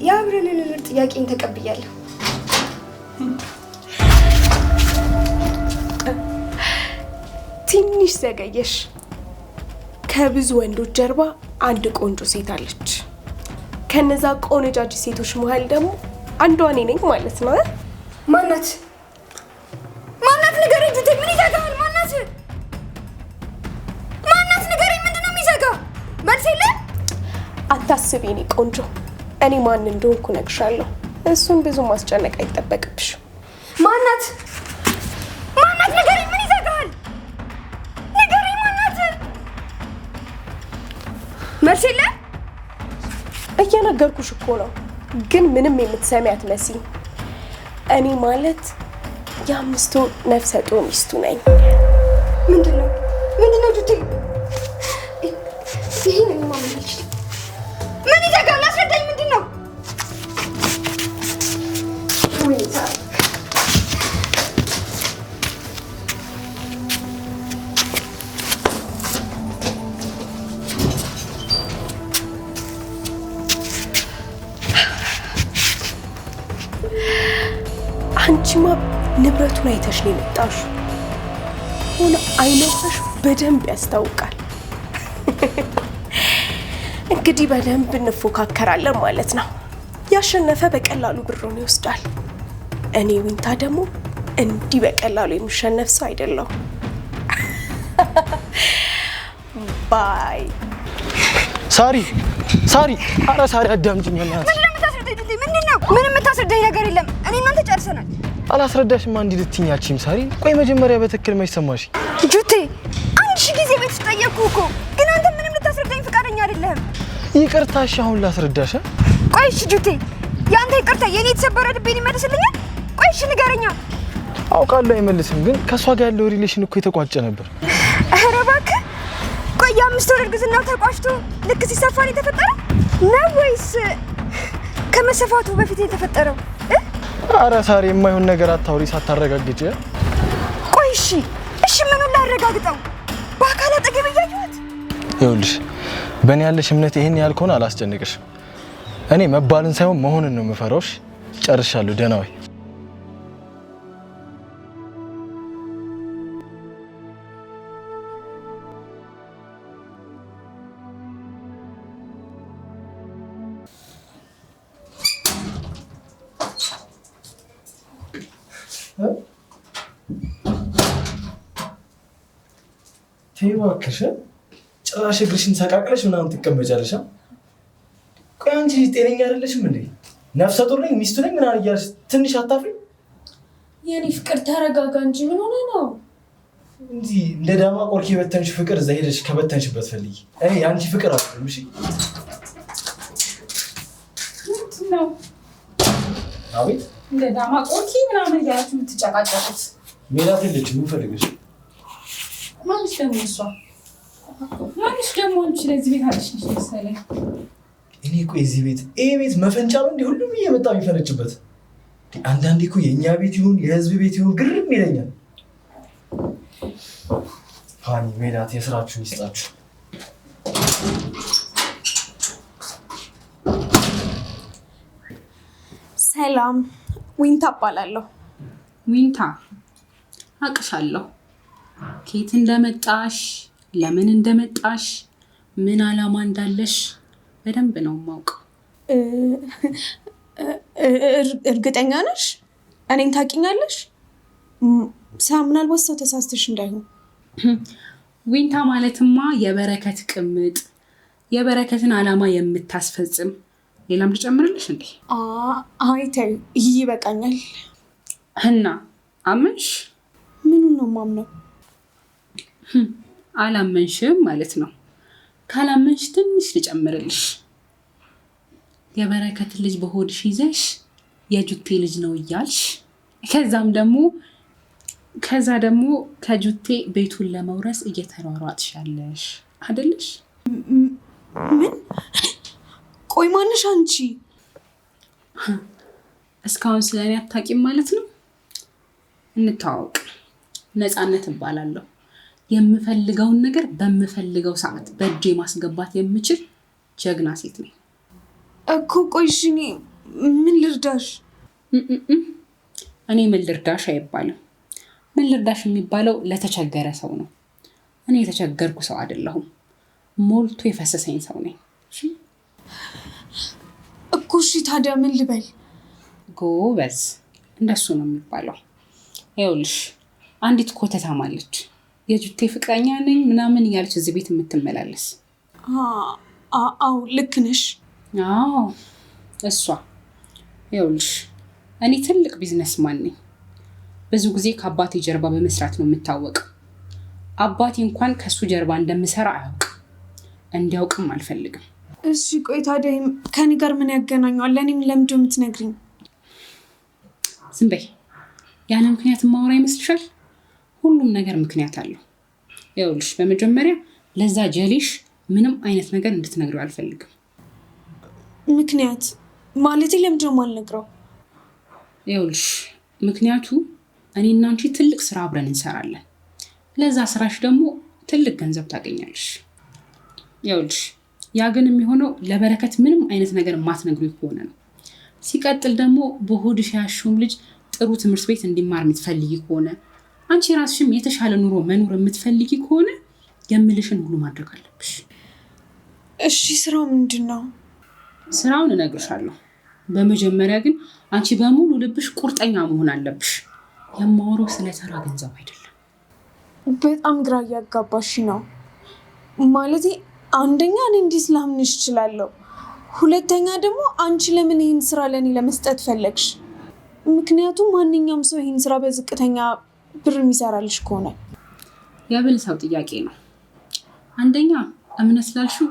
የአብረንን እንር ጥያቄን ተቀብያለሁ። ትንሽ ዘገየሽ። ከብዙ ወንዶች ጀርባ አንድ ቆንጆ ሴት አለች። ከነዛ ቆነጃጅ ሴቶች መሃል ደግሞ አንዷ እኔ ነኝ ማለት ነው። ማናት? ማናት? ንገረኝ ጁቴ። ምን ይዘጋል? ማናት? ማናት? ንገረኝ። ምንድነው የሚዘጋ? መልስ የለም? አታስቢ የኔ ቆንጆ፣ እኔ ማን እንደሆንኩ እነግርሻለሁ። እሱን ብዙ ማስጨነቅ አይጠበቅብሽም። ማናት? ማናት? ንገረኝ። ምን ይዘጋል? ንገረኝ። ማናት? መልስ የለም? እየነገርኩሽ እኮ ነው፣ ግን ምንም የምትሰሚ አትመስይም። እኔ ማለት የ5 ወር ነፍሰ ጡር ሚስቱ ነኝ። ምንድነው? ምንድነው ጁቴ? ይሄን ማምልሽ ምን ይዘጋል? አስረዳኝ። ምንድነው? ወይታ አንቺማ ንብረቱን አይተሽ ነው የመጣሽው። ሆነ አይነውሽ በደንብ ያስታውቃል። እንግዲህ በደንብ እንፎካከራለን ማለት ነው። ያሸነፈ በቀላሉ ብሩን ይወስዳል። እኔ ዊንታ ደግሞ እንዲህ በቀላሉ የሚሸነፍ ሰው አይደለሁ። ባይ ሳሪ ሳሪ፣ ኧረ ሳሪ አዳምጪኝ እናት። ምንም የምታስረዳኝ ነገር የለም። እኔ እናንተ ጨርሰናል። አላስረዳሽማ እንዲህ ልትይኛችም ሳሪ። ቆይ መጀመሪያ በትክክል መች ሰማሽ? ጁቴ 1000 ጊዜ ቤት ጠየቅኩ እኮ፣ ግን አንተ ምንም ልታስረዳኝ ፈቃደኛ አይደለህም። ይቅርታሽ፣ አሁን ላስረዳሽ። ቆይ እሺ ጁቴ፣ ያንተ ይቅርታ የኔ የተሰበረ ልቤን ይመልስልኛል? ቆይ እሺ ንገረኛ። አውቃለሁ አይመልስም፣ ግን ከሷ ጋር ያለው ሪሌሽን እኮ የተቋጨ ነበር። ኧረ እባክህ። ቆይ የ5 ወር እርግዝናው ተቋጭቶ ልክ ሲሰፋ ነው የተፈጠረው ነው ወይስ ከመሰፋቱ በፊት የተፈጠረው? ኧረ ሳሪ የማይሆን ነገር አታውሪ ሳታረጋግጪ። ቆይ እሺ ምኑን ላረጋግጠው? በአካል አጠገብ እያየሁት። ይኸውልሽ በእኔ ያለሽ እምነት ይሄን ያህል ከሆነ አላስጨንቅሽም። እኔ መባልን ሳይሆን መሆንን ነው የምፈራውሽ። ጨርሻለሁ። ደህና ወይ? ተይ እባክሽ፣ ጭራሽ እግርሽን ሰቃቅለሽ ምናምን ትቀመጫለሽ። ቆይ አንቺ ጤነኛ አይደለሽም እንዴ? ነፍሰ ጡር ነኝ ሚስቱ ነኝ ምናምን እያልሽ ትንሽ አታፍሪ? የኔ ፍቅር ተረጋጋ እንጂ ምን ሆነ ነው? እንጂ እንደ ዳማ ቆርኪ የበተንሽ ፍቅር እዛ ሄደሽ ከበተንሽበት ፈልጊ። እኔ የአንቺ ፍቅር አትፈልም። እሺ ምንድን ነው? አቤት። እንደ ዳማ ቆርኪ ምናምን እያላችሁ የምትጨቃጨቁት? ሜላት የለችም። ምን ፈልገሽ? ማንሽ ደግሞ እሷ? ማንሽ ደግሞ አንቺ ለዚህ ቤት አለሽ ነሽ መሰለኝ። እኔ እኮ የዚህ ቤት ይሄ ቤት መፈንጫ ነው እንዴ? ሁሉም እየመጣ የሚፈነጭበት። አንዳንዴ እኮ የእኛ ቤት ይሁን የህዝብ ቤት ይሁን ግርም ይለኛል። ሃኒ ሜላት የስራችሁን ይስጣችሁ። ሰላም፣ ዊንታ እባላለሁ። ዊንታ አቅሻለሁ። ከየት እንደመጣሽ፣ ለምን እንደመጣሽ፣ ምን አላማ እንዳለሽ በደንብ ነው የማውቀው። እርግጠኛ ነሽ? እኔን ታውቂኛለሽ? ምናልባት ሰው ተሳስተሽ እንዳይሆን። ዊንታ ማለትማ የበረከት ቅምጥ፣ የበረከትን አላማ የምታስፈጽም። ሌላም ልጨምርልሽ እንዴ? አይ ተይው፣ ይበቃኛል። እና አመንሽ? ምኑን ነው የማምነው? አላመንሽም ማለት ነው። ካላመንሽ ትንሽ ልጨምርልሽ። የበረከት ልጅ በሆድሽ ይዘሽ የጁቴ ልጅ ነው እያልሽ ከዛ ደግሞ ከጁቴ ቤቱን ለመውረስ እየተሯሯጥሽ ያለሽ አይደለሽ? ምን? ቆይ ማንሽ አንቺ? እስካሁን ስለኔ አታውቂም ማለት ነው? እንተዋወቅ። ነፃነት እባላለሁ። የምፈልገውን ነገር በምፈልገው ሰዓት በእጄ ማስገባት የምችል ጀግና ሴት ነኝ። እኮ ቆይሽ ምን ልርዳሽ? እኔ ምን ልርዳሽ አይባልም። ምን ልርዳሽ የሚባለው ለተቸገረ ሰው ነው። እኔ የተቸገርኩ ሰው አይደለሁም። ሞልቶ የፈሰሰኝ ሰው ነኝ። እኮ እሺ ታዲያ ምን ልበል? ጎበዝ፣ እንደሱ ነው የሚባለው። ይኸውልሽ አንዲት ኮተታም አለች፣ የጁቴ ፍቅረኛ ነኝ ምናምን እያለች እዚህ ቤት የምትመላለስ። አዎ ልክ ነሽ። አዎ እሷ። ይኸውልሽ እኔ ትልቅ ቢዝነስማን ነኝ። ብዙ ጊዜ ከአባቴ ጀርባ በመስራት ነው የምታወቀው። አባቴ እንኳን ከሱ ጀርባ እንደምሰራ አያውቅም፣ እንዲያውቅም አልፈልግም። እሺ ቆይ ታዲያ ከኔ ጋር ምን ያገናኘዋል? ለእኔም ለምንድን ነው የምትነግሪኝ? ዝም በይ። ያለ ምክንያት ማውራ ይመስልሻል? ሁሉም ነገር ምክንያት አለው። ይኸውልሽ በመጀመሪያ ለዛ ጀሌሽ ምንም አይነት ነገር እንድትነግሪው አልፈልግም። ምክንያት ማለቴ ለምንድን ነው የማልነግረው? ይኸውልሽ ምክንያቱ እኔና አንቺ ትልቅ ስራ አብረን እንሰራለን። ለዛ ስራሽ ደግሞ ትልቅ ገንዘብ ታገኛለሽ። ይኸውልሽ ያ ግን የሚሆነው ለበረከት ምንም አይነት ነገር የማትነግሪው ከሆነ ነው። ሲቀጥል ደግሞ በሆድሽ ያሽውም ልጅ ጥሩ ትምህርት ቤት እንዲማር የምትፈልጊ ከሆነ፣ አንቺ ራስሽም የተሻለ ኑሮ መኖር የምትፈልጊ ከሆነ የምልሽን ሁሉ ማድረግ አለብሽ። እሺ ስራው ምንድን ነው? ስራውን እነግርሻለሁ። በመጀመሪያ ግን አንቺ በሙሉ ልብሽ ቁርጠኛ መሆን አለብሽ። የማወራው ስለ ተራ ገንዘብ አይደለም። በጣም ግራ እያጋባሽ ነው። ማለቴ አንደኛ እኔ እንዲህ ስላምንሽ እችላለሁ፣ ሁለተኛ ደግሞ አንቺ ለምን ይህን ስራ ለእኔ ለመስጠት ፈለግሽ? ምክንያቱም ማንኛውም ሰው ይህን ስራ በዝቅተኛ ብር የሚሰራልሽ ከሆነ የብል ሰው ጥያቄ ነው። አንደኛ እምነት ስላልሽው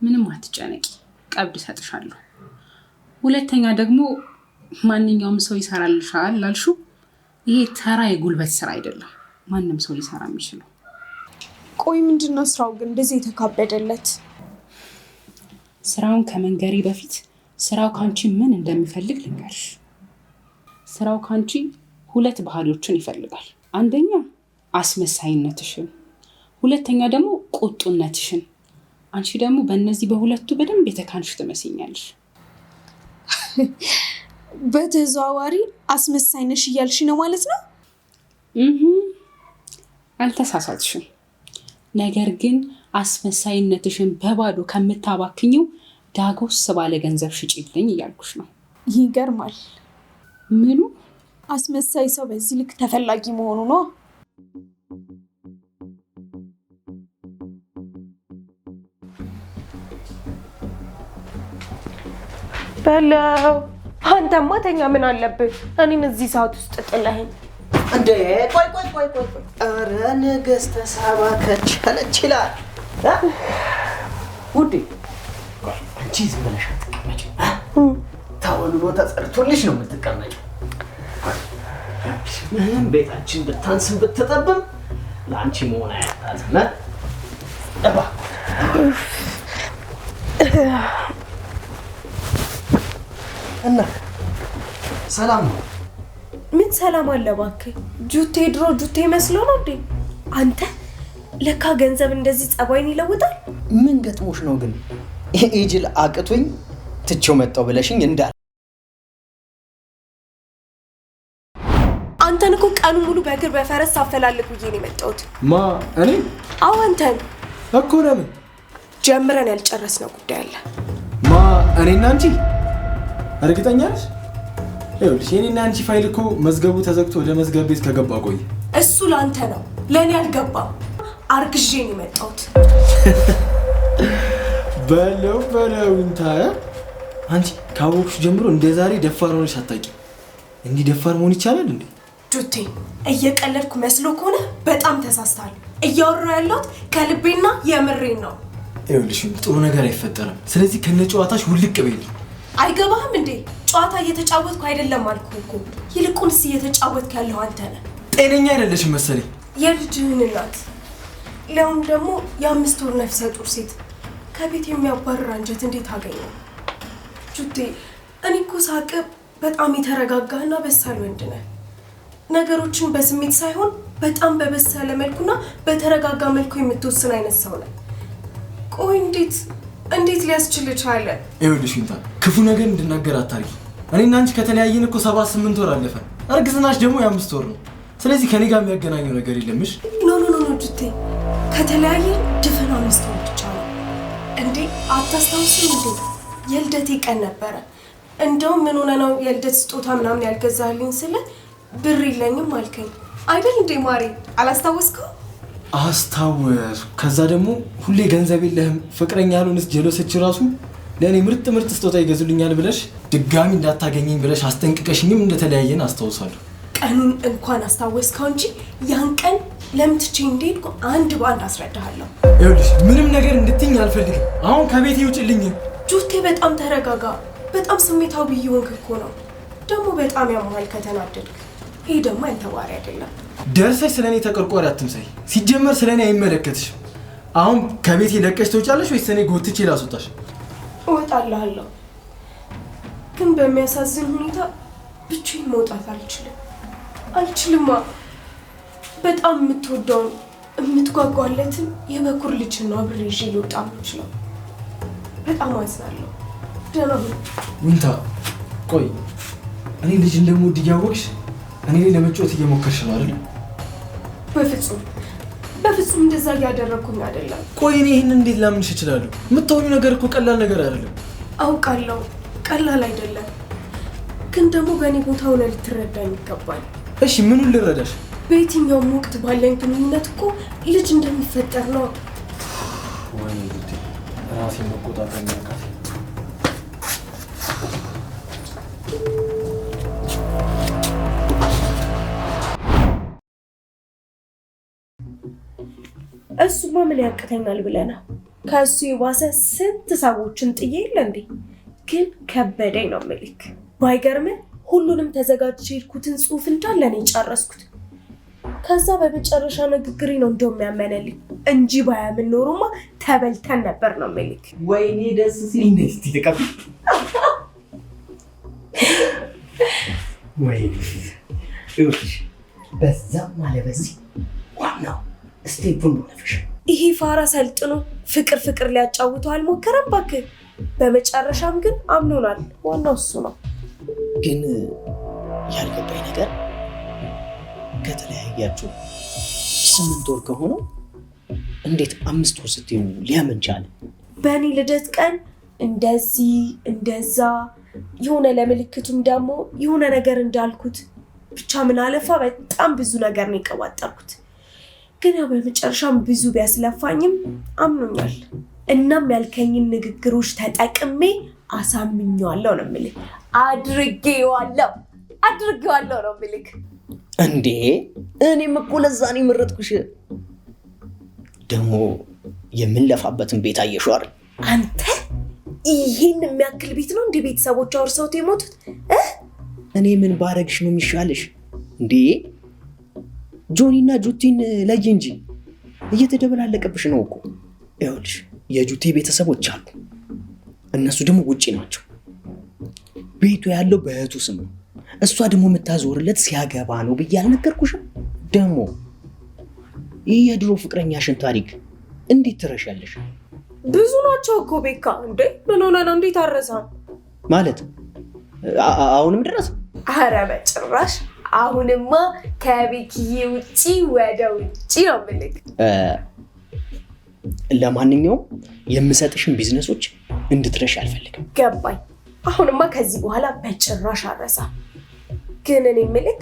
ምንም አትጨነቂ፣ ቀብድ እሰጥሻለሁ። ሁለተኛ ደግሞ ማንኛውም ሰው ይሰራልሻል ላልሽው፣ ይሄ ተራ የጉልበት ስራ አይደለም፣ ማንም ሰው ሊሰራ የሚችለው። ቆይ ምንድነው ስራው ግን እንደዚህ የተካበደለት? ስራውን ከመንገሪ በፊት ስራው ካንቺ ምን እንደሚፈልግ ልንገርሽ። ስራው ካንቺ ሁለት ባህሪዎችን ይፈልጋል። አንደኛ አስመሳይነትሽን፣ ሁለተኛ ደግሞ ቁጡነትሽን። አንቺ ደግሞ በእነዚህ በሁለቱ በደንብ የተካንሽ ትመስኛለሽ። በተዘዋዋሪ አስመሳይ ነሽ እያልሽ ነው ማለት ነው? አልተሳሳትሽም። ነገር ግን አስመሳይነትሽን በባዶ ከምታባክኝው ዳጎስ ባለ ገንዘብ ሽጪልኝ እያልኩሽ ነው። ይገርማል። ምኑ? አስመሳይ ሰው በዚህ ልክ ተፈላጊ መሆኑ ነው። በለው አንተማ ተኛ፣ ምን አለብህ እኔን እዚህ ሰዓት ውስጥ ጥለኸኝ? እንዴ ቆይ ኧረ ንግስተ ሳባ ከቻለች ይላል ውዴ። አንቺ ዝም ብለሽ አትቀመጪ። ተወልሎ ተጸርቶልሽ ነው የምትቀመጪው። ምንም ቤታችን ብታንስም ብትጠብም ለአንቺ መሆን አያጣትም። እና ሰላም ነው? ምን ሰላም አለ እባክህ? ጁቴ ድሮ ጁቴ መስሎ ነው እንዴ? አንተ ለካ ገንዘብ እንደዚህ ጸባይን ይለውጣል። ምን ገጥሞሽ ነው ግን? ኤጅል አቅቶኝ ትቼው መጣው ብለሽኝ እንዳል። አንተን እኮ ቀኑ ሙሉ በእግር በፈረስ ሳፈላልግ ብዬ ነው የመጣሁት። ማ እኔ? አዎ አንተን እኮ። ለምን? ጀምረን ያልጨረስነው ጉዳይ አለ። ማ እኔና አንቺ? እርግጠኛ ነሽ? ይኸውልሽ የኔና አንቺ ፋይል እኮ መዝገቡ ተዘግቶ ወደ መዝገብ ቤት ከገባ ቆይ። እሱ ለአንተ ነው፣ ለእኔ አልገባም። አርግዤ ነው የመጣሁት። በለው እንታያ። አንቺ ካወቅሽ ጀምሮ እንደ ዛሬ ደፋር ሆነሽ አታውቂም። እንዲህ ደፋር መሆን ይቻላል እንዴ? ጁቴ እየቀለድኩ መስሎ ከሆነ በጣም ተሳስተሃል። እያወራሁ ያለሁት ከልቤና የምሬን ነው። ይኸውልሽ ጥሩ ነገር አይፈጠርም። ስለዚህ ከነጨዋታሽ ውልቅ በይልኝ። አይገባህም እንዴ? ጨዋታ እየተጫወትኩ አይደለም አልኩህ እኮ። ይልቁንስ እየተጫወትክ ያለው አንተ ነህ። ጤነኛ አይደለሽም መሰለኝ። የልጅህን እናት ሊያውም ደግሞ የ5 ወር ነፍሰ ጡር ሴት ከቤት የሚያባርር አንጀት እንዴት አገኘ? ጁቴ እኔ እኮ ሳቅብ በጣም የተረጋጋህና በሳል ወንድ ነህ። ነገሮችን በስሜት ሳይሆን በጣም በበሳለ መልኩና በተረጋጋ መልኩ የምትወስን አይነት ሰው ነህ። ቆይ እንዴት እንዴት ሊያስችል ቻለ? ይኸውልሽ ዊንታ ክፉ ነገር እንድናገር አታርጊ። እኔና አንቺ ከተለያየን እኮ 7-8 ወር አለፈ። እርግዝናሽ ደግሞ የ5 ወር ነው። ስለዚህ ከኔ ጋር የሚያገናኘው ነገር የለምሽ። ኖ ጁቴ ከተለያየን ድፍን 5 ወር ብቻ ነው እንዴ? አታስታውስም እንዴ? የልደቴ ቀን ነበረ። እንደውም ምን ሆነ ነው የልደት ስጦታ ምናምን ያልገዛልኝ ስለ ብር የለኝም አልከኝ አይደል እንዴ ማሬ? አላስታወስከው? አስታወስ። ከዛ ደግሞ ሁሌ ገንዘብ የለህም ፍቅረኛ ያልሆንስ ጀሎሰች ራሱ ለእኔ ምርጥ ስጦታ ይገዙልኛል ብለሽ ድጋሚ እንዳታገኘኝ ብለሽ አስጠንቅቀሽኝም እንደተለያየን አስታውሳለሁ። ቀኑን እንኳን አስታወስከው እንጂ ያን ቀን ለምትቼ እንደሄድኩ አንድ በአንድ አስረዳሃለሁ። ይኸውልሽ ምንም ነገር እንድትይኝ አልፈልግም። አሁን ከቤቴ ውጭልኝ። ጁቴ በጣም ተረጋጋ። በጣም ስሜታዊ እየሆንክ እኮ ነው። ደግሞ በጣም ያመሃል ከተናደድክ። ይሄ ደግሞ ያንተ ባህሪ አይደለም። ደርሰሽ ስለኔ ተቆርቋሪ አትምሰይ። ሲጀመር ስለኔ አይመለከትሽም። አሁን ከቤቴ ለቀሽ ትወጫለሽ ወይስ እኔ ጎትቼ ላስወጣሽ? እወጣልሃለሁ፣ ግን በሚያሳዝን ሁኔታ ብቻዬን መውጣት አልችልማ። በጣም የምትወደውን የምትጓጓለትን የበኩር ልጅ ነው አብሬ ይዤ ልወጣ የምችለው። በጣም አዝናለሁ። ደህና ሁን ዊንታ። ቆይ እኔ ልጅ እንደምወድ እያወቅሽ እኔ ላይ ለመጫወት እየሞከርሽ ነው አይደል? በፍጹም እንደዛ እያደረኩኝ አይደለም። ቆይ እኔ ይህን እንዴት ላምንሽ እችላለሁ? የምታወሪው ነገር እኮ ቀላል ነገር አይደለም። አውቃለሁ ቀላል አይደለም፣ ግን ደግሞ በእኔ ቦታ ሆነ ልትረዳኝ ይገባል። እሺ ምኑን ልረዳሽ? በየትኛውም ወቅት ባለኝ ግንኙነት እኮ ልጅ እንደሚፈጠር ነው። ወይ ጉዴ! ራሴን መቆጣጠር ያቃተኝ። እሱማ ምን ያቅተኛል ብለና ከሱ የባሰ ስንት ሰዎችን ጥዬ የለ እንዴ? ግን ከበደኝ ነው ምልክ። ባይገርምህ ሁሉንም ተዘጋጅቼ የሄድኩትን ጽሑፍ እንዳለ ነው የጨረስኩት። ከዛ በመጨረሻ ንግግሬ ነው እንደውም ያመነልኝ እንጂ ባያምን ኖሮማ ተበልተን ነበር ነው ምልክ። ወይኔ ደስ ሲል እንዴት ትልቀቅ። ወይኔ እሺ፣ በዛም ማለት በዚህ ዋናው ስቴፑን ነፍሽ። ይሄ ፋራ ሰልጥኖ ፍቅር ሊያጫውተው አልሞከረም እባክህ። በመጨረሻም ግን አምኖናል። ዋናው እሱ ነው። ግን ያልገባኝ ነገር ከተለያያችሁ 8 ወር ከሆነው እንዴት 5 ወር ስትይው ሊያምን ቻለ? በእኔ ልደት ቀን እንደዚህ እንደዛ የሆነ ለምልክቱም ደግሞ የሆነ ነገር እንዳልኩት ብቻ ምን አለፋ በጣም ብዙ ነገር ነው የቀባጠርኩት። ግን ያው በመጨረሻም ብዙ ቢያስለፋኝም አምኖኛል። እናም ያልከኝን ንግግሮች ተጠቅሜ አሳምኜዋለሁ ነው የምልህ። አድርጌዋለሁ ነው የምልህ። እንዴ እኔም እኮ ለዛ ነው የመረጥኩሽ። ደግሞ የምንለፋበትን ቤት አየሽው አይደል? አንተ ይሄን የሚያክል ቤት ነው እንደ ቤተሰቦች አውርሰውት የሞቱት? እኔ ምን ባረግሽ ነው የሚሻልሽ እንዴ? ጆኒና ጁቲን ለይ እንጂ እየተደበላለቀብሽ ነው እኮ። ይኸውልሽ የጁቲ ቤተሰቦች አሉ፣ እነሱ ደግሞ ውጪ ናቸው። ቤቱ ያለው በእህቱ ስም ነው። እሷ ደግሞ የምታዞርለት ሲያገባ ነው ብዬ አልነገርኩሽም? ደግሞ ይህ የድሮ ፍቅረኛሽን ታሪክ እንዴት ትረሻለሽ? ብዙ ናቸው እኮ ቤካ። እንዴ ምን ሆነ ነው? እንዴት አረሳም ማለት አሁንም ድረስ? አረ በጭራሽ። አሁንማ ከቤኪዬ ውጪ ወደ ውጪ ነው የምልህ። ለማንኛውም የምሰጥሽን ቢዝነሶች እንድትረሽ አልፈልግም። ገባኝ። አሁንማ ከዚህ በኋላ በጭራሽ አረሳ። ግን እኔ የምልህ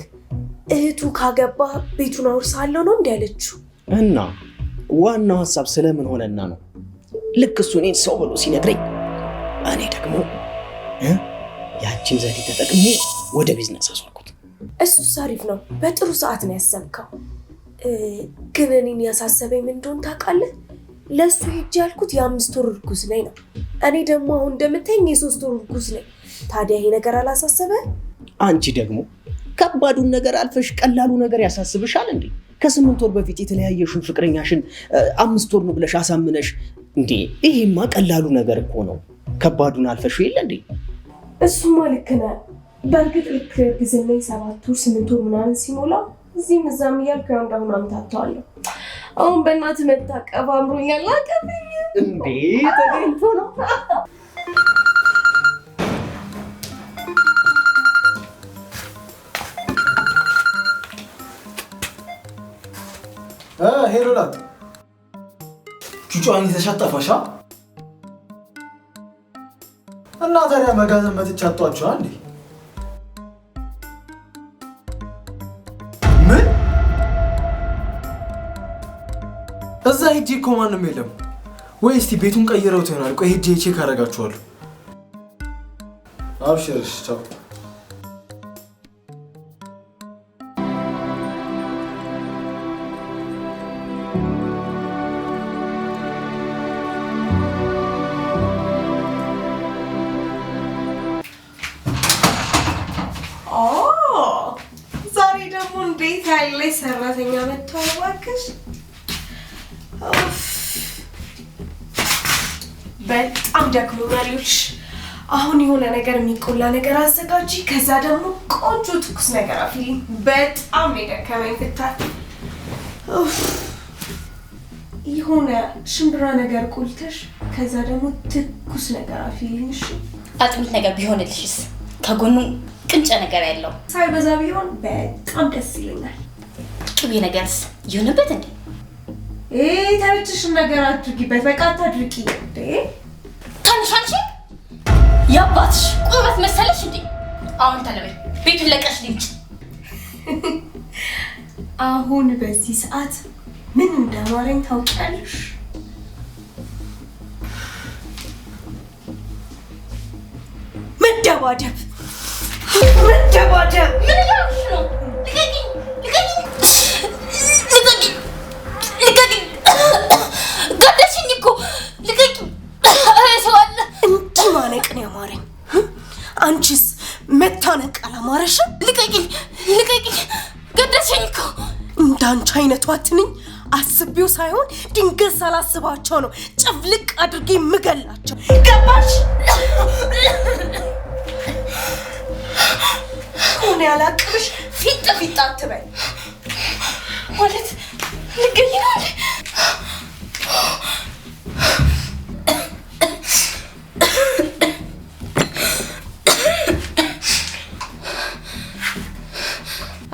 እህቱ ካገባ ቤቱን አውርሳለሁ ነው እንዲ ያለችው? እና ዋናው ሀሳብ ስለምን ሆነና ነው? ልክ እሱ እኔን ሰው ብሎ ሲነግረኝ እኔ ደግሞ ያችን ዘዴ ተጠቅሜ ወደ ቢዝነስ አስወርኩት። እሱስ አሪፍ ነው። በጥሩ ሰዓት ነው ያሰብከው። ግን እኔን ያሳሰበኝ ምን እንደሆነ ታውቃለህ? ለእሱ ሂጅ ያልኩት የ5 ወር እርጉዝ ነኝ ነው። እኔ ደግሞ አሁን እንደምታይኝ የ3 ወር እርጉዝ ነኝ። ታዲያ ይሄ ነገር አላሳሰበ? አንቺ ደግሞ ከባዱን ነገር አልፈሽ ቀላሉ ነገር ያሳስብሻል እንዴ? ከ8 ወር በፊት የተለያየሽን ፍቅረኛሽን 5 ወር ነው ብለሽ አሳምነሽ እንዴ? ይሄማ ቀላሉ ነገር እኮ ነው። ከባዱን አልፈሽ የለ እንዴ? እሱማ ልክ ነህ። በእርግጥ ልክ ግዝናኝ 7 ወር 8 ወር ምናምን ሲሞላ እዚህም እዛም እያልኩ ያው እንዳሁን አምታተዋለሁ። አሁን በእናትህ መታቀብ አምሮኛል። አቀብኝ እንዴ ተገኝቶ ነው። ሄሮላት ጩጫን ይዘሻት ጠፋሻ? እና ታዲያ መጋዘን መጥቻ አጧችኋ እንዴ? ምን? እዛ ሄጄ እኮ ማንም የለም። ወይ እስቲ ቤቱን ቀይረውት ይሆናል። ቆይ ሄጄ ቼክ አደርጋችኋለሁ። አብሽርሽ፣ ቻው። ዛሬ ደግሞ እንዴት ያለ ሰራተኛ መጥቷል እባክሽ። በጣም ደክሞኛል። አሁን የሆነ ነገር የሚቆላ ነገር አዘጋጂ፣ ከዛ ደግሞ ቆንጆ ትኩስ ነገር አፍልኝ። በጣም ነው የደከመኝ ብታይ። የሆነ ሽምብራ ነገር ቆልተሽ ከዛ ደግሞ ትኩስ ነገር አፍልኝ። እሺ አጥሚት ነገር ቢሆንልሽስ? ከጎኑ ቅንጨ ነገር ያለው ሳይበዛ ቢሆን በጣም ደስ ይለኛል። ቅቤ ነገርስ ይሁንበት እንዴ? ተብትሽን ነገር አድርጊበት። በቃ አታድርቂ እንዴ። ታንሽ አንቺ ያባትሽ ቁበት መሰለሽ እንዴ? አሁን ተለበይ ቤቱን ለቀሽ ልጅ። አሁን በዚህ ሰዓት ምን እንደማረኝ ታውቂያለሽ? መደባደብ መደባደብ። ምን ያልሽ ነው? ልቀቂኝ! ልቀቂኝ! ልቀቂኝ! ልቀቂኝ! ገደሽኝ እኮ ልቀቂኝ! ሰው አለ። እንዲህ ማነቅ ነው ያማረኝ። አንቺስ መታነቅ አላማረሽም? ልቀቂኝ! ልቀቂኝ! ገደሽኝ እኮ። እንዳንቺ አይነቷ ትንኝ አስቤው ሳይሆን ድንገት ሳላስባቸው ነው ጭፍልቅ አድርጌ የምገላቸው። ገባሽ? ሆነ ያላቅብሽ ፊት ለፊት አትበይ። ማለት ልገኝ ነው እንዴ?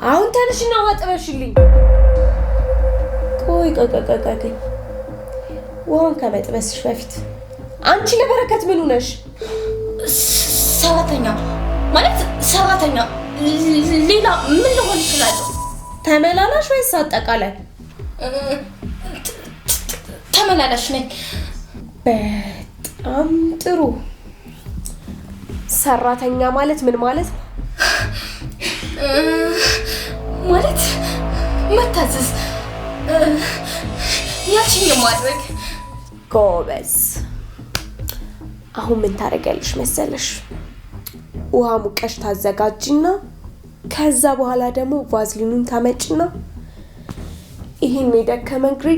አሁን ተነሽና ውሃ ጥበሽልኝ። ቆይ ውሃን ከመጥበስሽ በፊት አንቺ ለበረከት ምን ሆነሽ? ሰራተኛ ማለት ሰራተኛ ሌላ ምን ልሆን እችላለሁ? ተመላላሽ ወይስ አጠቃላይ? ተመላላሽ ነኝ። በጣም ጥሩ። ሰራተኛ ማለት ምን ማለት ነው? ማለት መታዘዝ፣ ያልሽኝ ማድረግ። ጎበዝ። አሁን ምን ታደርጊያለሽ መሰለሽ? ውሃ ሙቀሽ ታዘጋጅና ከዛ በኋላ ደግሞ ቫዝሊኑን ታመጭና ይሄን የደከመ እግሬ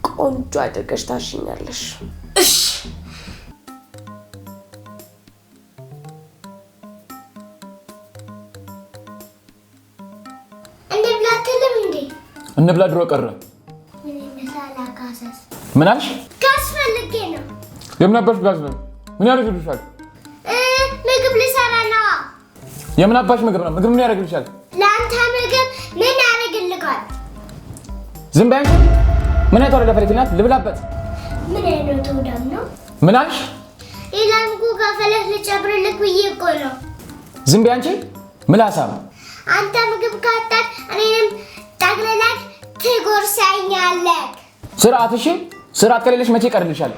ቆንጆ አድርገሽ ታሽኛለሽ። እሺ። እንብላ ድሮ ቀረ። ምን አልሽ? ጋዝ ፈልጌ ነው። የምን አባሽ ጋዝ ነው? ምን ያደርግልሻል? ምግብ ልሰራ ነው። የምን አባሽ ምግብ ነው? ምግብ ምን ያደርግልሻል? ለአንተ ምግብ ምን ያደርግልካል? ዝም በይ አንቺ። ምን አይተው ለፈለክናት ልብላበት። ምን አይነቱ ደም ነው? ምን አልሽ? ኢላንኩ ከፈለክ ልጨምርልክ ብዬ እኮ ነው። ዝም በይ አንቺ ምላሳም። አንተ ምግብ ካጣት እኔንም ጠቅልለክ ትጎርሰኛለህ። ስርዓት። እሺ ስርዓት ከሌለሽ መቼ ይቀርልሻል?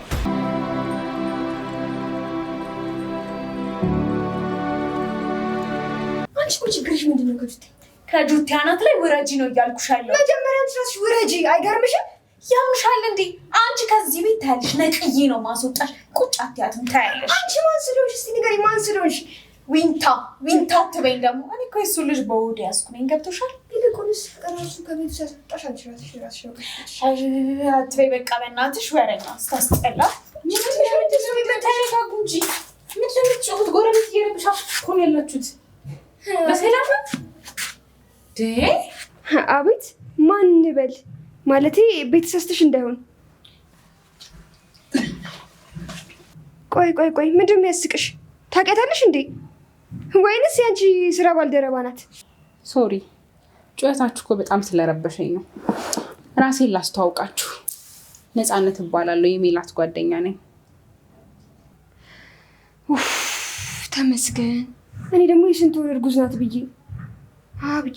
አንቺ ምን ችግርሽ ምንድነው? ከጁቲ አናት ላይ ውረጂ ነው እያልኩሻለሁ። መጀመሪያ ትራስሽ ውረጂ። አይገርምሽም? ያምሻል እንዴ? አንቺ ከዚህ ቤት ታያለሽ። ነቅዬ ነው ማስወጣሽ። ቁጭ አትያትም ታያለሽ። አንቺ ማን ስለሆንሽ እስቲ ንገሪኝ። ማን ስለሆንሽ? ዊንታ አትበይኝ ደግሞ። እኔ እኮ የሱ ልጅ በሆዴ ያዝኩ ነኝ። ገብቶሻል? ይልቁንስ እራሱ ከቤቱ ሲያስወጣሽ አንቺ ራስሽ ነው አትበይ። በቃ በእናትሽ ወረኛ ስታስጠላ። ተረጋጉ እንጂ ምንድን ነው የምትጮሁት? ጎረቤት እየረብሻችሁ እኮ ነው ያላችሁት። በሰላም ነው? አቤት። ማን እንበል? ማለቴ ቤት ሰስተሽ እንዳይሆን ቆይ ምንድን ነው የሚያስቅሽ? ታውቂያታለሽ እንዴ? ወይንስ ያንቺ ስራ ባልደረባ ናት? ሶሪ ጩኸታችሁ እኮ በጣም ስለረበሸኝ ነው። ራሴን ላስተዋውቃችሁ፣ ነፃነት እባላለሁ። የሜላት ጓደኛ ነኝ። ተመስገን። እኔ ደግሞ የስንት ወር እርጉዝ ናት ብዬ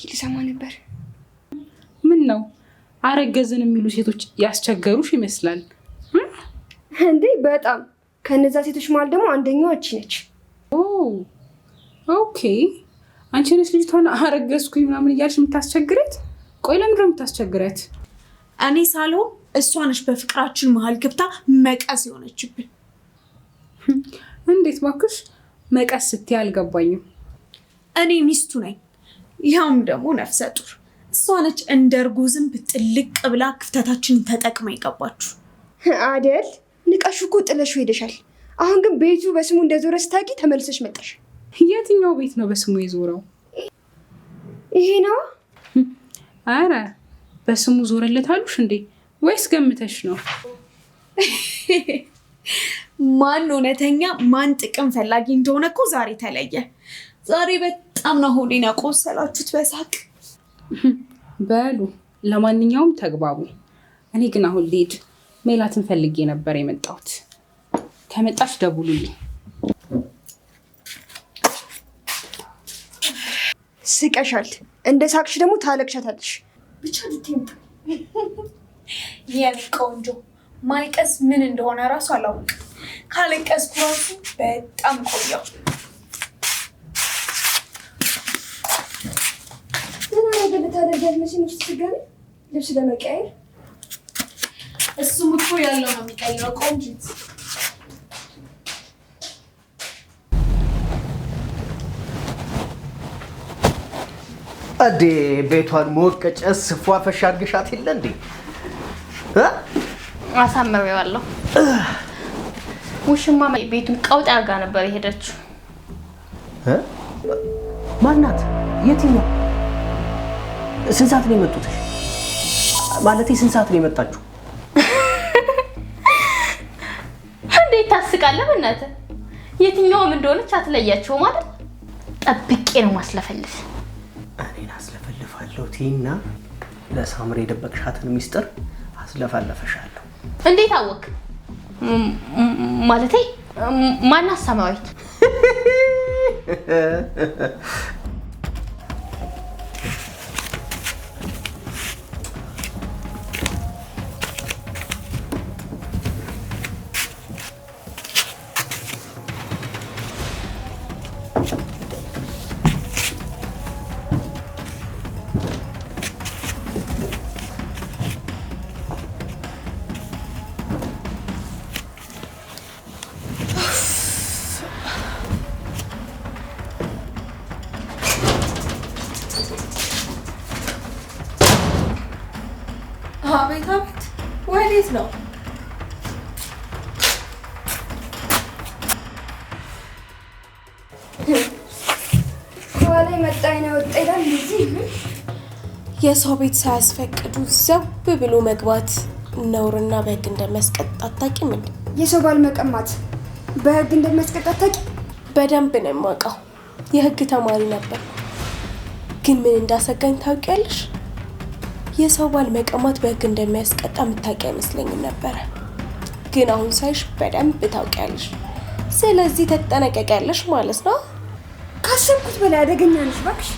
ልሰማ ነበር። ምን ነው አረገዝን የሚሉ ሴቶች ያስቸገሩሽ ይመስላል እንዴ? በጣም ከነዛ ሴቶች መሀል ደግሞ አንደኛዋ እቺ ነች። ኦኬ አንቺ ነሽ ልጅቷን አረገዝኩኝ ምናምን እያልሽ የምታስቸግረት? ቆይ ለምንድን ነው የምታስቸግረት? እኔ ሳልሆን እሷ ነች በፍቅራችን መሀል ገብታ መቀስ የሆነችብን። እንዴት ባክሽ? መቀስ ስትይ አልገባኝም። እኔ ሚስቱ ነኝ፣ ያውም ደግሞ ነፍሰ ጡር። እሷ ነች እንደ እርጉዝም ብጥልቅ ብላ ክፍተታችንን ተጠቅማ የገባችሁ አደል? ንቀሹ እኮ ጥለሽው ሄደሻል። አሁን ግን ቤቱ በስሙ እንደዞረ ስታውቂ ተመልሰሽ መጣሽ። የትኛው ቤት ነው በስሙ የዞረው? ይሄ ነው። አረ በስሙ ዞረለት አሉሽ እንዴ? ወይስ ገምተሽ ነው? ማን እውነተኛ ማን ጥቅም ፈላጊ እንደሆነ እኮ ዛሬ ተለየ። ዛሬ በጣም ነው ሆዴን ያቆሰላችሁት በሳቅ። በሉ ለማንኛውም ተግባቡ። እኔ ግን አሁን ልሂድ። ሜላትን ፈልጌ ነበር የመጣሁት። ከመጣች ደውሉልኝ። ስቀሻል። እንደ ሳቅሽ ደግሞ ታለቅሻታለሽ። ብቻ ልትምጥ የኔ ቆንጆ። ማልቀስ ምን እንደሆነ ራሱ አላውቅም። ካለቀስኩ ራሱ በጣም ቆየው። ምን ነገር ልታደርጊያት መቼም ውስጥ ትገቢ? ልብስ ለመቀየር? እሱም እኮ ያለው ነው የሚቀይረው። ቆንጂት አዴ ቤቷን ሞቀጨስ ፏፈሽ አድርገሻት የለ እንዴ? አሳምሬዋለሁ። ውሽማ ቤቱን ቀውጥ አድርጋ ነበር የሄደችው። ማናት? የትኛው? ስንት ሰዓት ነው የመጡት? ማለቴ ስንት ሰዓት ነው የመጣችሁ? እንዴት ታስቃለህ? በእናትህ የትኛውም እንደሆነች አትለያቸው ማለት ጠብቄ ነው ማስለፈልፍ። እኔን አስለፈልፋለሁ ቲና ለሳምሬ የደበቅሻትን ሚስጥር አስለፋለፈሻለሁ። እንዴት አወቅ? ማለቴ ማናት ሳምራዊት? አቤት አቤት፣ ወዴት ነው? ከኋላ መጣ አይነ ወጣ ይላል። እዚህ የሰው ቤት ሳያስፈቅዱ ዘው ብሎ መግባት ነውርና በህግ እንደሚያስቀጣ አታውቂም እንዴ? የሰው ባል መቀማት በህግ እንደሚያስቀጣ አታውቂም? በደንብ ነው የማውቀው። የህግ ተማሪ ነበር። ግን ምን እንዳሰጋኝ ታውቂያለሽ? የሰው ባል መቀማት በህግ እንደሚያስቀጣ የምታውቂ አይመስለኝም ነበረ። ግን አሁን ሳይሽ በደንብ ታውቂያለሽ። ስለዚህ ተጠነቀቂያለሽ ማለት ነው። ካሰብኩት በላይ አደገኛ ነሽ እባክሽ።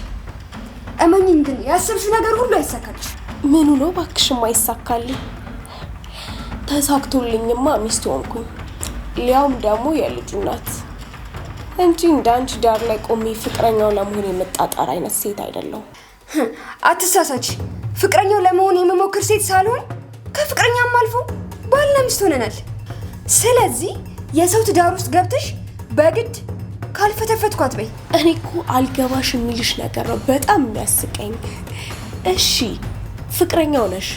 እመኚኝ፣ ግን ያሰብሽው ነገር ሁሉ አይሳካልሽ። ምኑ ነው እባክሽ የማይሳካልኝ? ተሳክቶልኝማ ሚስት ሆንኩኝ፣ ሊያውም ደግሞ የልጁ እናት እንጂ እንዳንቺ ዳር ላይ ቆሜ ፍቅረኛው ለመሆን የምጣጣር አይነት ሴት አይደለሁም። አትሳሳች። ፍቅረኛው ለመሆን የምሞክር ሴት ሳልሆን ከፍቅረኛም አልፎ ባልና ሚስት ሆነናል። ስለዚህ የሰው ትዳር ውስጥ ገብተሽ በግድ ካልፈተፈትኩ አትበይ። እኔ እኮ አልገባሽ የሚልሽ ነገር ነው በጣም የሚያስቀኝ። እሺ ፍቅረኛው ነሽ፣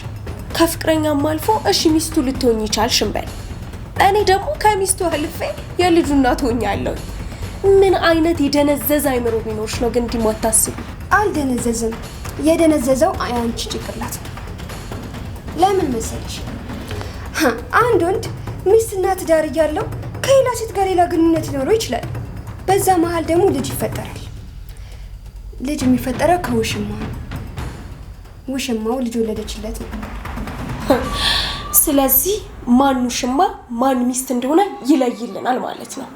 ከፍቅረኛም አልፎ እሺ ሚስቱ ልትሆኚ ይቻልሽ እንበል። እኔ ደግሞ ከሚስቱ አልፌ የልጁ እናት ሆኛለሁ። ምን አይነት የደነዘዘ አይምሮ ቢኖርሽ ነው ግን እንዲህ ማታስቢ? አልደነዘዝም። የደነዘዘው አንቺ ጭንቅላት ነው። ለምን መሰለሽ? አንድ ወንድ ሚስትና ትዳር እያለው ከሌላ ሴት ጋር ሌላ ግንኙነት ሊኖረው ይችላል። በዛ መሀል ደግሞ ልጅ ይፈጠራል። ልጅ የሚፈጠረው ከውሽማ ነው። ውሽማው ልጅ ወለደችለት ነው። ስለዚህ ማን ውሽማ ማን ሚስት እንደሆነ ይለይልናል ማለት ነው።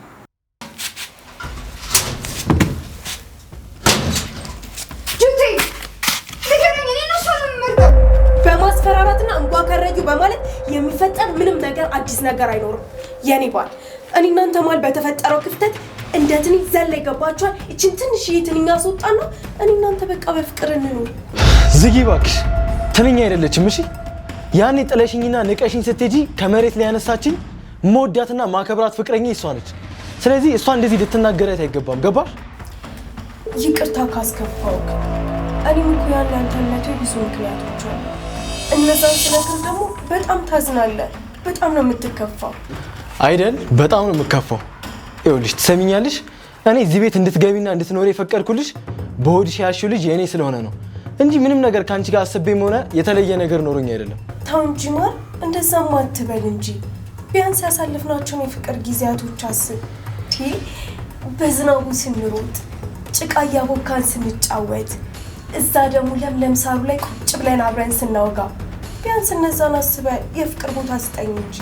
በማስፈራራትና እንኳ ከረጁ በማለት የሚፈጠር ምንም ነገር አዲስ ነገር አይኖርም። የኔ ባል እኔ እናንተ ማል በተፈጠረው ክፍተት እንደ ትንኝ ዘላ ይገባችኋል። እቺን ትንሽዬ ትንኝ አስወጣና እኔ እናንተ በቃ በፍቅር እንኑር። ዝጊ እባክሽ። ትንኝ አይደለችም። እሺ ያኔ ጥለሽኝና ንቀሽኝ ስትሄጂ ከመሬት ላይ ያነሳችኝ መወዳትና ማከብራት ፍቅረኛ እሷ ነች። ስለዚህ እሷ እንደዚህ ልትናገራት አይገባም። ገባሽ? ይቅርታ ካስከፋውክ። እኔም እኮ ያን አንተነቱ ብዙ ምክንያቶች አሉ። እነዛን ስነግር ደግሞ በጣም ታዝናለህ። በጣም ነው የምትከፋው አይደል? በጣም ነው የምከፋው። ይኸውልሽ ትሰሚኛለሽ? እኔ እዚህ ቤት እንድትገቢና እንድትኖር የፈቀድኩልሽ በሆድሽ ያልሽው ልጅ የእኔ ስለሆነ ነው እንጂ ምንም ነገር ከአንቺ ጋር አስቤም ሆነ የተለየ ነገር ኖሮኝ አይደለም። ተው እንጂ ማር፣ እንደዛም አትበል እንጂ። ቢያንስ ያሳለፍናቸውን የፍቅር ጊዜያቶች አስብ። በዝናቡ ስንሮጥ፣ ጭቃ እያቦካን ስንጫወት፣ እዛ ደግሞ ለምለም ሳሩ ላይ ቁጭ ብለን አብረን ስናወጋ፣ ቢያንስ እነዛን አስበ የፍቅር ቦታ ስጠኝ እንጂ።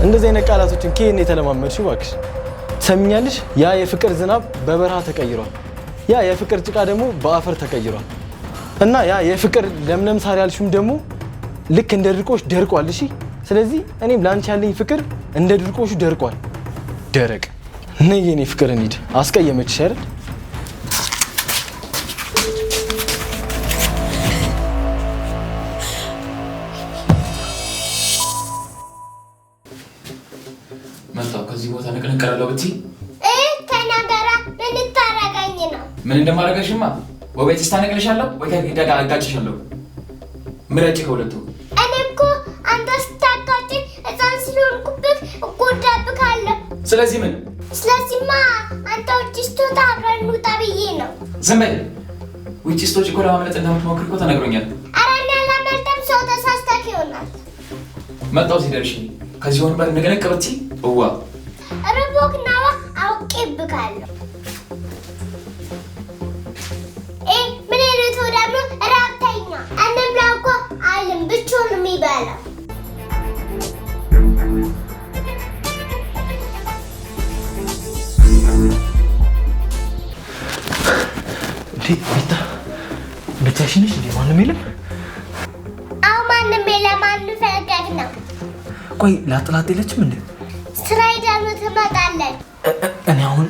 እንደዚህ አይነት ቃላቶችን ከየት ነው የተለማመድሽው? እባክሽ ትሰሚኛለሽ? ያ የፍቅር ዝናብ በበረሃ ተቀይሯል። ያ የፍቅር ጭቃ ደግሞ በአፈር ተቀይሯል። እና ያ የፍቅር ለምለም ሳር ያልሽም ደግሞ ልክ እንደ ድርቆሽ ደርቋል። እሺ ስለዚህ እኔም ላንቺ ያለኝ ፍቅር እንደ ድርቆሹ ደርቋል። ደረቅ ነይ የኔ ፍቅር እንሂድ። አስቀየመችሽ አይደል? መጣሁ ከዚህ ቦታ ንቅንቀራለሁ ብትይ ተናገራ። ምን ታረጋኝ ነው? ምን እንደማደርገሽማ ወይ ቤት ስታነቅልሻለሁ ወይ ከደጋ አጋጭሻለሁ። ምረጭ ከሁለቱ። እኔ እኮ አንተ ስታጋጭ ሕፃን ስለሆንኩብህ እጎዳብካለሁ። ስለዚህ ስለዚህማ አንተ ውጭ ስትወጣ አብረን እንውጣ ብዬ ነው። ዝም በይ። ውጭ ስትወጪ እኮ ለማምለጥ እንደምትሞክሪ እኮ ተነግሮኛል። ኧረ እኔ አላመልጥም። ሰው ተሳስተህ ይሆናል። መጣሁ ሲደርሽ ከዚህ ወንበር ንቅንቅ ብትይ እዋ ርቦክ ነዋ። አውቄብካለሁ። ምን አይነት ወዳም ነው? ራብተኛ እንብላ እኮ አይልም፣ ብቻውን የሚበላው። ቤታ ብቻሽን ነሽ እንዴ? ማንም የለም? አዎ ማንም የለም። አንፈልገግ ነው። ቆይ ላጥላት የለችም እንዴ? ስራ ሄዳሉ ትመጣለች። እኔ አሁን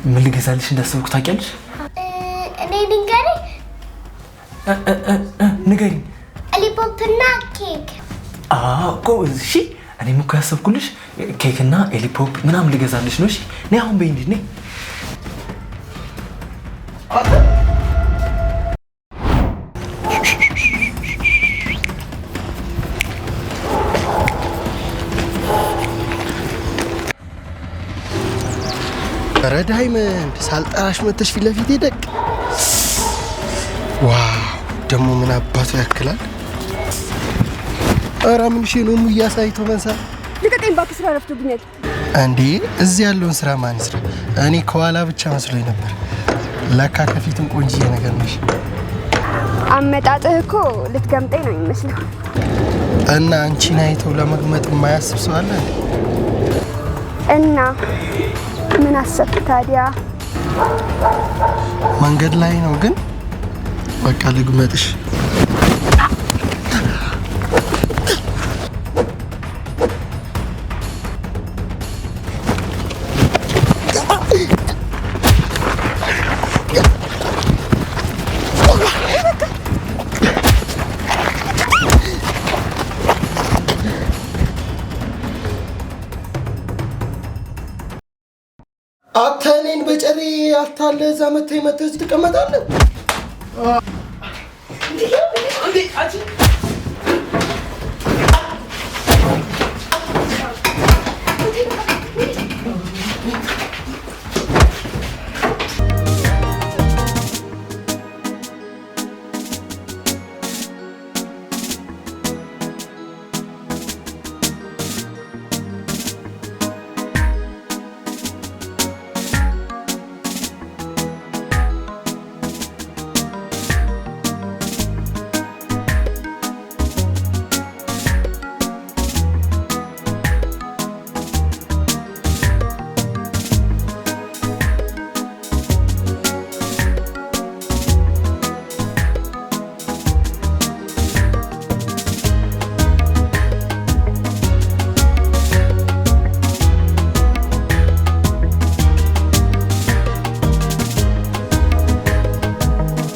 ምን ልገዛልሽ እንዳሰብኩ ታውቂያለሽ? እኔ ልንገርህ። ንገሪኝ። ኤሊፖፕና ኬክ። እኮ እሺ። እኔም እኮ ያሰብኩልሽ ኬክና ኤሊፖፕ ምናምን ልገዛልሽ ነው። እሺ ነይ አሁን በይ እንጂ ነይ። ኧረ ዳይመንድ ሳልጠራሽ መተሽ ፊት ለፊት ደቅ። ዋው ደግሞ ምን አባቱ ያክላል። ኧረ ምን ነው እያሳይቶ መንሳ። ልቀቀኝ እባክህ፣ ስራ ረፍቶብኛል። እንዴ እዚህ ያለውን ስራ ማን ይስራ? እኔ ከኋላ ብቻ መስሎኝ ነበር። ለካ ከፊትም ቆንጂዬ ነገር ነሽ። አመጣጥህ እኮ ልትገምጠኝ ነው የሚመስለው። እና አንቺን አይቶ ለመግመጥ የማያስብ ሰው አለ እና ምን አሰብክ ታዲያ? መንገድ ላይ ነው ግን በቃ ልግመጥሽ። አተኔን በጨሬ አታለ እዛ መተህ ትቀመጣለህ።